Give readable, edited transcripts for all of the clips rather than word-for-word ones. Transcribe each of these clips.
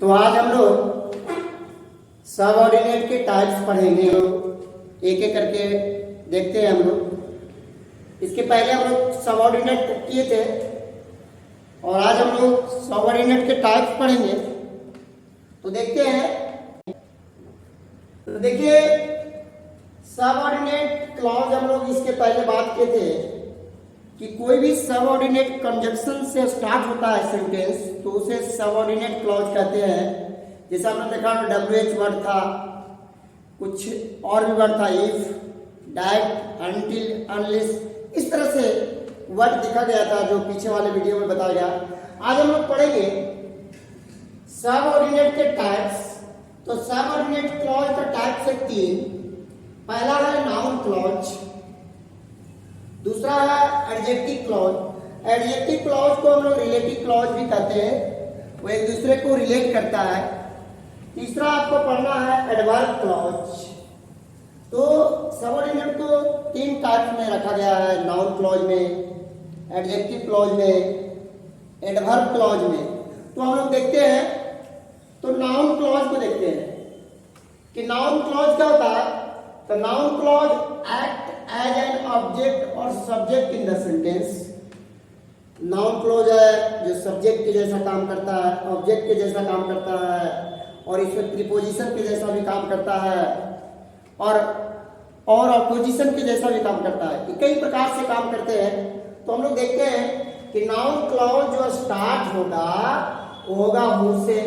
तो आज हम लोग सबऑर्डिनेट के टाइप्स पढ़ेंगे। एक एक करके देखते हैं हम लोग। इसके पहले हम लोग सबऑर्डिनेट किए थे और आज हम लोग सबऑर्डिनेट के टाइप्स पढ़ेंगे। तो देखते हैं। तो देखिए, सबऑर्डिनेट क्लॉज हम लोग इसके पहले बात किए थे कि कोई भी सबऑर्डिनेट कंजक्शन से स्टार्ट होता है सेंटेंस तो उसे सबऑर्डिनेट क्लॉज कहते हैं। जैसे आपने देखा WH वर्ड था, कुछ और भी वर्ड था, इफ, दैट, अनटिल, अनलेस, इस तरह से वर्ड दिखा गया था जो पीछे वाले वीडियो में बताया गया। आज हम लोग पढ़ेंगे सबऑर्डिनेट के टाइप्स। तो सबऑर्डिनेट क्लॉज का टाइप से 3। पहला है नाउन क्लॉज, दूसरा है एडजेक्टिव क्लॉज। एडजेक्टिव क्लॉज को हम लोग रिलेटिव क्लॉज भी कहते हैं, वो एक दूसरे को रिलेट करता है। तीसरा आपको पढ़ना है एडवर्ब क्लॉज। तो सबऑर्डिनेट को 3 टाइप में रखा गया है, नाउन क्लॉज में, एडजेक्टिव क्लॉज में, एडवर्ब क्लॉज में। तो हम लोग देखते हैं, तो नाउन क्लॉज को देखते हैं कि नाउन क्लॉज क्या होता है। तो noun clause act as an object और subject in the sentence. Noun clause है जो सब्जेक्ट के जैसा काम करता है, ऑब्जेक्ट के जैसा काम करता है और इसमें प्रीपोजिशन के जैसा भी काम करता है और अपोजिशन के जैसा भी काम करता है। कई प्रकार से काम करते हैं। तो हम लोग देखते हैं कि नाउन क्लॉज जो स्टार्ट होगा वो होगा हु से,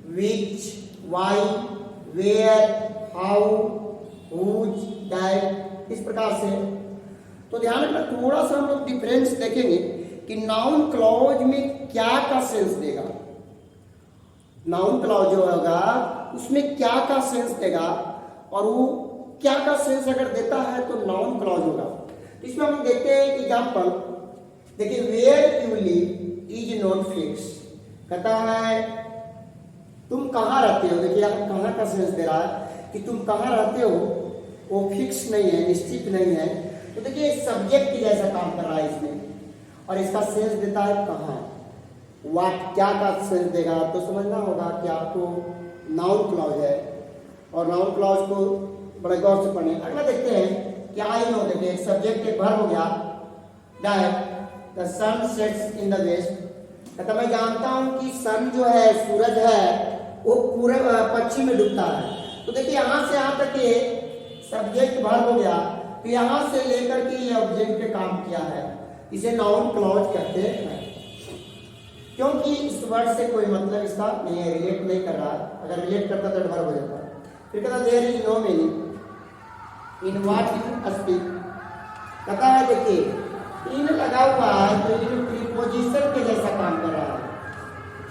which, why, where, how, whose, that, इस प्रकार से। तो ध्यान रखना, थोड़ा सा हम लोग डिफरेंस देखेंगे कि नाउन क्लॉज में क्या का सेंस देगा। नाउन क्लॉज जो होगा उसमें क्या का सेंस देगा और वो क्या का सेंस अगर देता है तो नाउन क्लॉज होगा। तो इसमें हम देखते हैं एग्जांपल। देखिए, where you live is not fix, कहता है तुम कहाँ रहते हो। देखिए आप कहाँ का सेंस दे रहा है कि तुम कहाँ रहते हो, वो फिक्स नहीं है, निश्चित नहीं है। तो देखिए सब्जेक्ट जैसा काम कर रहा है इसमें और इसका सेंस देता है कहाँ। वाट क्या का सेंस देगा तो समझना होगा कि आपको नाउन क्लॉज है और नाउन क्लॉज को बड़े गौर से पढ़ें। अगला देखते हैं क्या आई नो। देखिए एक सब्जेक्ट एक वर्ब हो गया, that the sun sets in the west. तो मैं जानता हूं कि सन जो है, सूरज है, वो पूरे पश्चिम में डूबता है। तो देखिए यहां से यहां तक ये सब्जेक्ट वर्ब हो गया, तो यहां से लेकर के ये ऑब्जेक्ट पे काम किया है, इसे नाउन क्लॉज कहते हैं। क्योंकि इस वर्ड से कोई मतलब इसका नहीं है, रिलेट नहीं कर रहा। अगर रिलेट करता तो वर्ब हो जाता। फिर कहता there is no meaning in what you speak. कहता है देखिए इन लगा हुआ है तो इन प्रीपोजिशन के जैसा काम कर रहा है,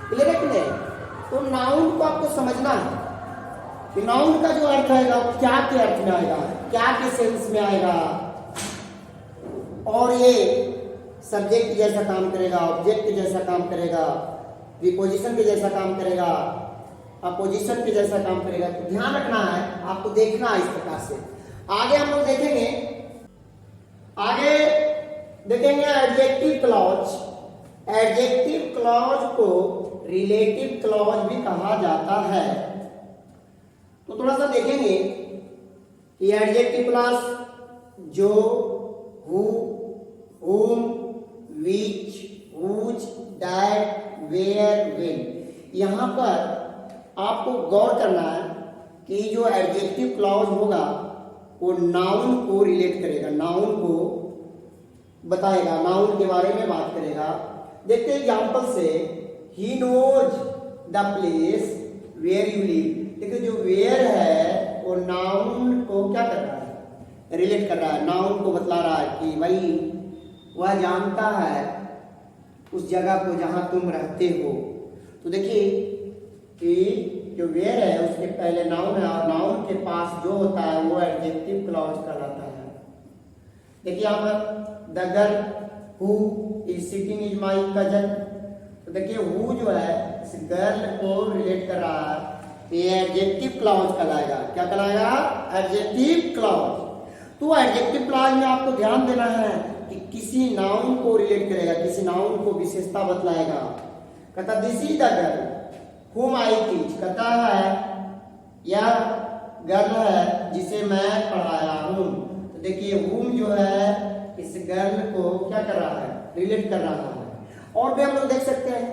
क्लियर है कि नहीं। तो नाउन को आपको समझना है कि नाउन का जो अर्थ आएगा वो क्या के अर्थ में आएगा, क्या के सेंस में आएगा और ये सब्जेक्ट जैसा काम करेगा, ऑब्जेक्ट के जैसा काम करेगा, प्रीपोजिशन के जैसा काम करेगा, अपोजिशन के जैसा काम करेगा। तो ध्यान रखना है, आपको देखना है इस प्रकार से। आगे हम लोग देखेंगे, आगे देखेंगे एडजेक्टिव क्लॉज। एडजेक्टिव क्लॉज को रिलेटिव क्लॉज भी कहा जाता है। तो थोड़ा सा देखेंगे कि एडजेक्टिव क्लॉज जो, who, whom, which, whose, that, where, when, यहां पर आपको गौर करना है कि जो एडजेक्टिव क्लॉज होगा वो नाउन को रिलेट करेगा, नाउन को बताएगा, नाउन के बारे में बात करेगा। देखते हैं एग्जांपल से, he knows the place where you live. देखिए जो वेयर है वो नाउन को क्या कर रहा है, रिलेट कर रहा है, नाउन को बतला रहा है कि भाई वह जानता है उस जगह को जहां तुम रहते हो। तो देखिए कि जो वेयर है उसके पहले नाउन है और नाउन के पास जो होता है वो एडजेक्टिव क्लॉज कहलाता है। देखिए यहाँ पर the girl who is sitting is my cousin. तो देखिए हु जो है इस गर्ल को रिलेट कर रहा है, ये एडजेक्टिव क्लॉज कहलाएगा। क्या कहलाएगा, एडजेक्टिव क्लॉज। तो एडजेक्टिव क्लॉज में आपको ध्यान देना है कि किसी नाउन को रिलेट करेगा, किसी नाउन को विशेषता बतलाएगा। कहता this is the girl whom I teach, कहता है यह गर्ल है जिसे मैं पढ़ाया हूँ। तो देखिए whom जो है इस गर्ल को क्या कर रहा है, रिलेट कर रहा है। और भी हम लोग देख सकते हैं,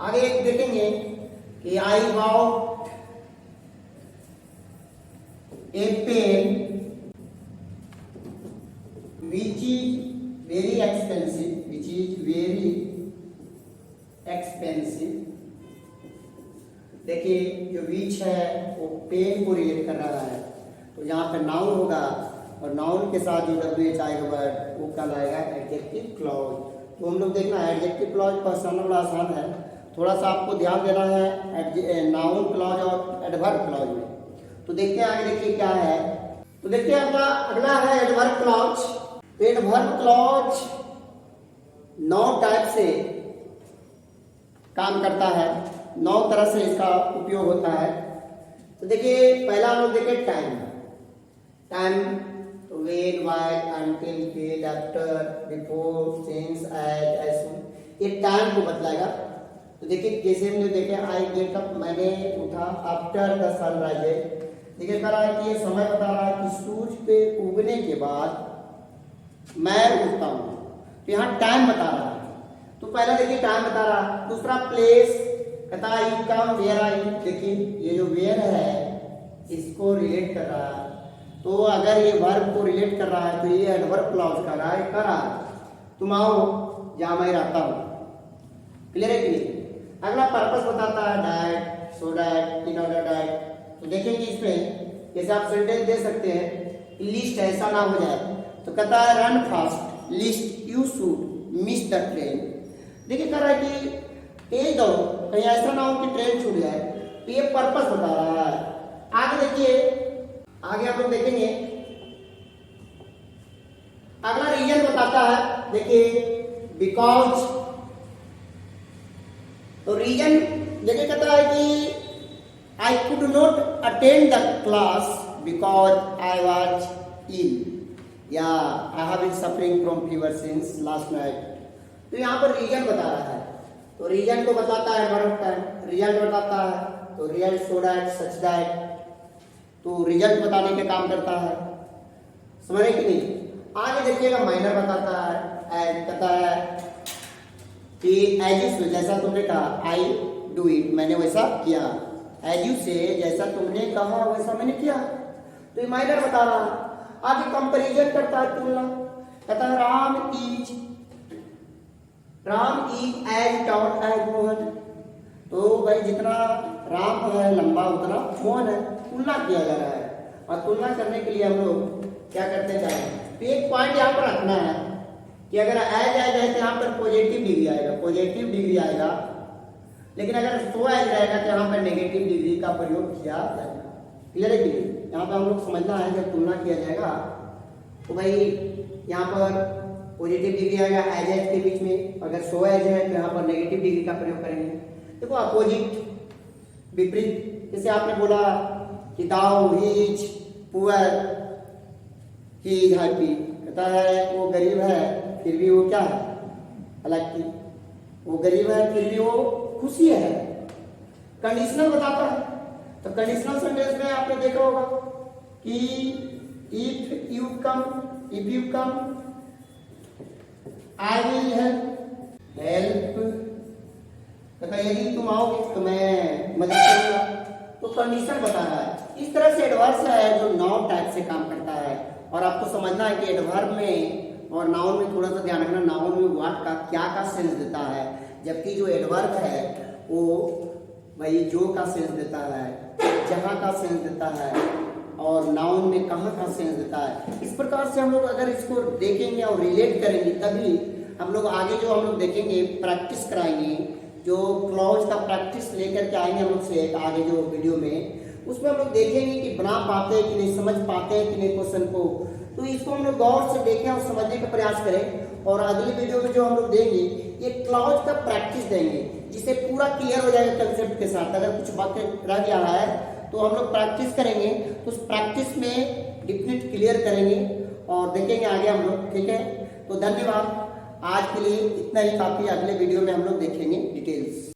आगे एक देखेंगे कि I bought a pen which is very expensive, देखिए जो विच है वो पेन को रिलेट कर रहा है, तो यहाँ पे नाउन होगा और नाउन के साथ जो WH आएगा वर्ड वो कहलाएगा एडजेक्टिव क्लॉज। तो हम लोग देखना है एडजेक्टिव क्लॉज पहचानना बड़ा आसान है, थोड़ा सा आपको ध्यान देना है नाउन क्लॉज और एडवर्ब क्लॉज में। तो देखते हैं आगे, देखिए क्या है। तो देखते हैं अगला है एडवर्ब क्लॉज। तो एडवर्ब क्लॉज 9 टाइप से काम करता है, 9 तरह से इसका उपयोग होता है। तो देखिए पहला हम लोग देखें टाइम। तो व्हेन, व्हाइल, अनटिल, फिर, after, before, since, as soon, ये टाइम को बतलाएगा। तो देखिए जैसे हमने देखे आई गेट अप, मैंने उठा, आफ्टर द सनराइज, देखिए कह रहा है कि ये समय बता रहा है कि सूरज पे उगने के बाद मैं उठता हूँ, तो यहाँ टाइम बता रहा है। तो पहला देखिए टाइम बता रहा है। दूसरा प्लेस, कहता है यू कम वेयर आई, देखिए ये जो वेयर है इसको रिलेट कर रहा है। तो अगर ये वर्ब को रिलेट कर रहा है तो ये एडवर्ब क्लॉज कर रहा है, तुम आओ जहाँ मैं रहता हूँ। क्लियर है कि नहीं? अगला पर्पस बताता है that, so that, in order that. तो देखेंगे इसमें जैसे आप सेंटेंस दे सकते हैं, लिस्ट ऐसा ना हो जाए, तो कहता है run fast, list you should miss the train. देखिए कह रहा है कि तेज दौड़ो, कहीं ऐसा ना हो कि ट्रेन छूट जाए, तो ये पर्पस बता रहा है। आगे देखिए, आगे आप लोग देखेंगे अगला रीजन बताता है, देखिए बिकॉज। तो रीजन देखिए कहता है कि I could not attend the class because I was ill, या I have been suffering from fever since last night. तो यहाँ पर रीजन बता रहा है, तो रीजन को बताता है वर्ब टाइम, रिजल्ट बताता है, तो result, so that, such that, तो रिजल्ट बताने के काम करता है। समझे कि नहीं? आगे देखिएगा माइनर बताता है, एज कहता है कि एज यू, जैसा तुमने कहा, आई डू इट, मैंने वैसा किया, एज यू से, जैसा तुमने कहा वैसा मैंने किया, तो ये माइनर बता रहा है। आगे कंपैरिजन करता है, तुलना, कहता है Ram is as tall as Mohan, तो भाई जितना राम है लंबा उतना मोहन है, तुलना किया जा रहा है। और तुलना करने के लिए हम लोग क्या करते हैं, तो एक पॉइंट यहाँ पर रखना है कि अगर एज है तो यहाँ पर पॉजिटिव डिग्री आएगा, पॉजिटिव डिग्री आएगा, लेकिन अगर सो एज रहेगा तो यहाँ पर नेगेटिव डिग्री का प्रयोग किया जाएगा। क्लियर है कि यहाँ पर हम लोग समझना है, जब तुलना किया जाएगा तो भाई यहाँ पर पॉजिटिव डिग्री आएगा एज के बीच में, अगर सो एज है तो यहाँ पर नेगेटिव डिग्री का प्रयोग करेंगे। देखो अपोजिट, विपरीत, जैसे आपने बोला कि though he is poor, he is happy, कहता है वो गरीब है फिर भी वो क्या है, हालांकि वो गरीब है फिर भी वो खुशी है। कंडीशनल बताता है, तो कंडीशनल सेंटेंस में आपने देखा होगा कि if you come I will help, कहता यदि तुम आओगे तो मैं मदद करूंगा। तो कंडीशन बता रहा है। इस तरह से एडवर्ब है जो 9 टाइप से काम करता है, और आपको समझना है कि एडवर्ब में और नाउन में थोड़ा सा ध्यान रखना, नाउन में व्हाट का क्या का सेंस देता है, जबकि जो एडवर्ब है वो भाई जो का सेंस देता है, जहां का सेंस देता है, और नाउन में कहाँ का सेंस देता है। इस प्रकार से हम लोग अगर इसको देखेंगे और रिलेट करेंगे तभी हम लोग आगे जो हम लोग देखेंगे प्रैक्टिस कराएंगे, जो क्लॉज का प्रैक्टिस लेकर के आएंगे हम लोग से आगे जो वीडियो में, उसमें हम लोग देखेंगे कि बना पाते हैं कि नहीं, समझ पाते हैं कि नहीं क्वेश्चन को। तो इसको हम लोग गौर से देखें और समझने का प्रयास करें, और अगली वीडियो में जो हम लोग देंगे ये क्लॉज का प्रैक्टिस देंगे, जिससे पूरा क्लियर हो जाएगा कंसेप्ट के साथ। अगर कुछ बातें रह गया है तो हम लोग प्रैक्टिस करेंगे, तो उस प्रैक्टिस में डिफिनेट क्लियर करेंगे और देखेंगे आगे हम लोग। ठीक है, तो धन्यवाद। आज के लिए इतना ही काफी, अगले वीडियो में हम लोग देखेंगे डिटेल्स।